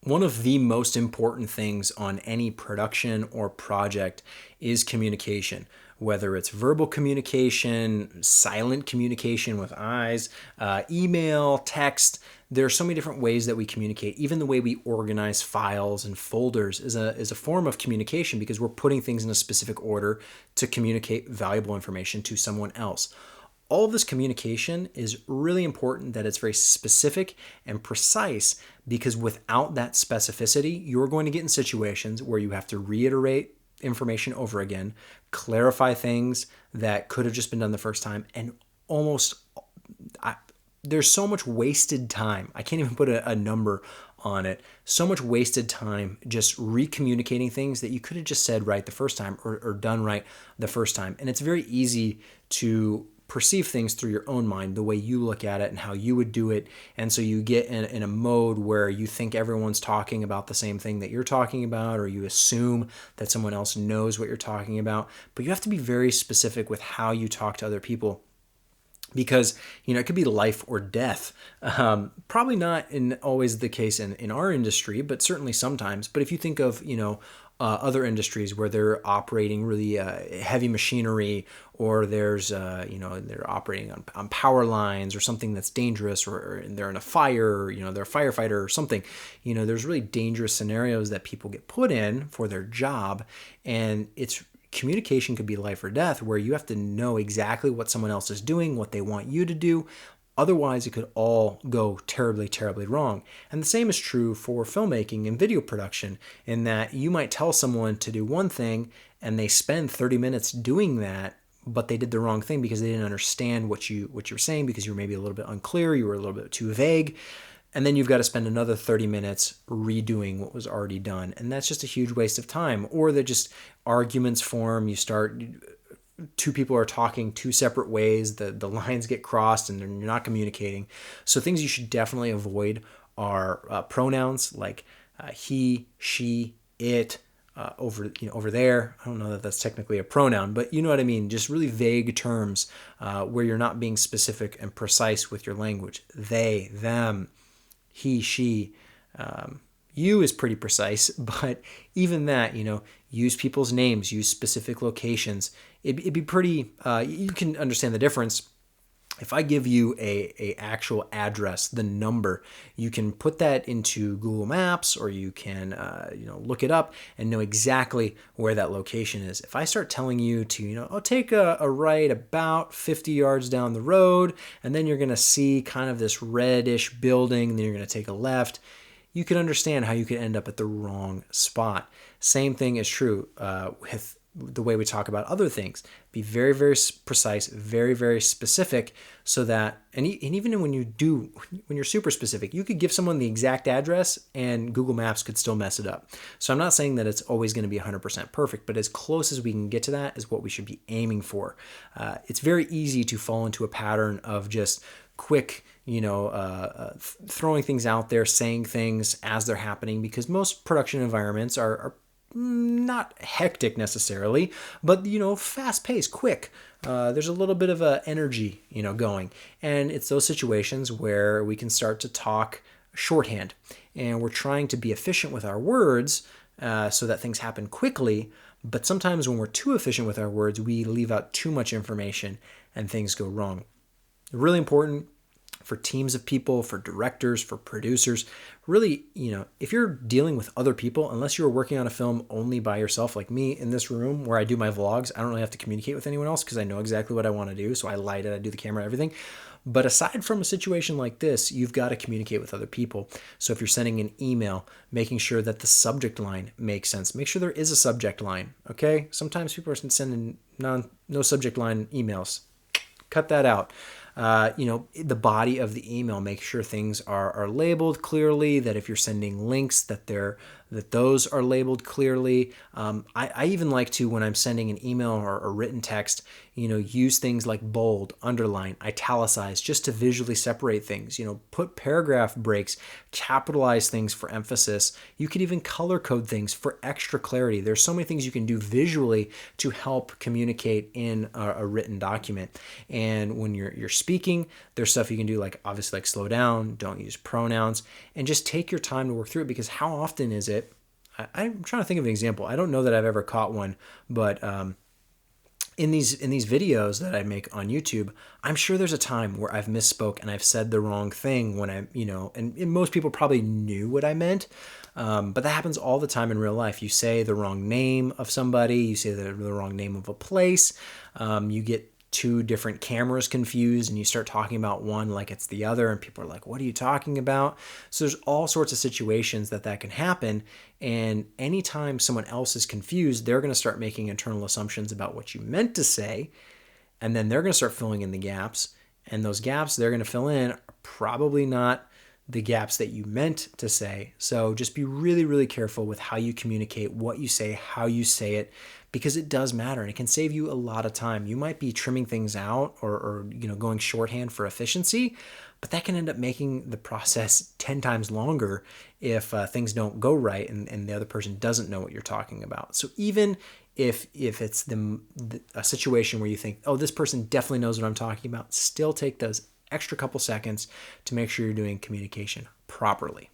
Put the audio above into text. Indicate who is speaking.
Speaker 1: One of the most important things on any production or project is communication, whether it's verbal communication, silent communication with eyes, email, text. There are so many different ways that we communicate. Even the way we organize files and folders is a form of communication because we're putting things in a specific order to communicate valuable information to someone else. All of this communication is really important that it's very specific and precise, because without that specificity, you're going to get in situations where you have to reiterate information over again, clarify things that could have just been done the first time, and almost there's so much wasted time. I can't even put a number on it. So much wasted time just recommunicating things that you could have just said right the first time, or done right the first time. And it's very easy to perceive things through your own mind, the way you look at it and how you would do it. And so you get in a mode where you think everyone's talking about the same thing that you're talking about, or you assume that someone else knows what you're talking about. But you have to be very specific with how you talk to other people, because it could be life or death. Probably not always the case in our industry, but certainly sometimes. But if you think of other industries where they're operating really heavy machinery, or there's they're operating on power lines or something that's dangerous, or they're in a fire, or they're a firefighter or something. There's really dangerous scenarios that people get put in for their job, and it's communication could be life or death, where you have to know exactly what someone else is doing, what they want you to do. Otherwise, it could all go terribly, terribly wrong. And the same is true for filmmaking and video production, in that you might tell someone to do one thing and they spend 30 minutes doing that, but they did the wrong thing because they didn't understand what you were saying, because you were maybe a little bit unclear, you were a little bit too vague. And then you've got to spend another 30 minutes redoing what was already done. And that's just a huge waste of time. Or that just arguments form. Two people are talking two separate ways. The lines get crossed and you're not communicating. So things you should definitely avoid are pronouns like he, she, it, over there. I don't know that that's technically a pronoun, but you know what I mean. Just really vague terms where you're not being specific and precise with your language. They, them, he, she. You is pretty precise, but even that, use people's names, use specific locations. It'd be pretty, you can understand the difference. If I give you a actual address, the number, you can put that into Google Maps, or you can look it up and know exactly where that location is. If I start telling you to take a right about 50 yards down the road, and then you're going to see kind of this reddish building, and then you're going to take a left, you can understand how you could end up at the wrong spot. Same thing is true with the way we talk about other things. Be very, very precise, very, very specific, so that, and even when you're super specific, you could give someone the exact address and Google Maps could still mess it up. So I'm not saying that it's always going to be 100% perfect, but as close as we can get to that is what we should be aiming for. It's very easy to fall into a pattern of just quick, throwing things out there, saying things as they're happening, because most production environments are not hectic necessarily, but fast paced, quick. There's a little bit of a energy, going, and it's those situations where we can start to talk shorthand, and we're trying to be efficient with our words so that things happen quickly. But sometimes when we're too efficient with our words, we leave out too much information and things go wrong. Really important for teams of people, for directors, for producers. Really, if you're dealing with other people, unless you're working on a film only by yourself, like me in this room where I do my vlogs, I don't really have to communicate with anyone else because I know exactly what I want to do. So I light it, I do the camera, everything. But aside from a situation like this, you've got to communicate with other people. So if you're sending an email, making sure that the subject line makes sense. Make sure there is a subject line, okay? Sometimes people are sending no subject line emails. Cut that out. The body of the email, make sure things are labeled clearly, that if you're sending links, that they're that those are labeled clearly. I even like to, when I'm sending an email or a written text, use things like bold, underline, italicize, just to visually separate things. Put paragraph breaks, capitalize things for emphasis. You could even color code things for extra clarity. There's so many things you can do visually to help communicate in a written document. And when you're speaking, there's stuff you can do, like obviously like slow down, don't use pronouns, and just take your time to work through it. Because how often is it? I'm trying to think of an example. I don't know that I've ever caught one, but in these videos that I make on YouTube, I'm sure there's a time where I've misspoke and I've said the wrong thing when and most people probably knew what I meant, but that happens all the time in real life. You say the wrong name of somebody, you say the wrong name of a place, you get two different cameras confused and you start talking about one like it's the other, and people are like, what are you talking about? So there's all sorts of situations that can happen, and anytime someone else is confused, they're going to start making internal assumptions about what you meant to say, and then they're going to start filling in the gaps, and those gaps they're going to fill in are probably not the gaps that you meant to say. So just be really, really careful with how you communicate, what you say, how you say it, because it does matter and it can save you a lot of time. You might be trimming things out or going shorthand for efficiency, but that can end up making the process 10 times longer if things don't go right and the other person doesn't know what you're talking about. So even if it's a situation where you think, oh, this person definitely knows what I'm talking about, still take those extra couple seconds to make sure you're doing communication properly.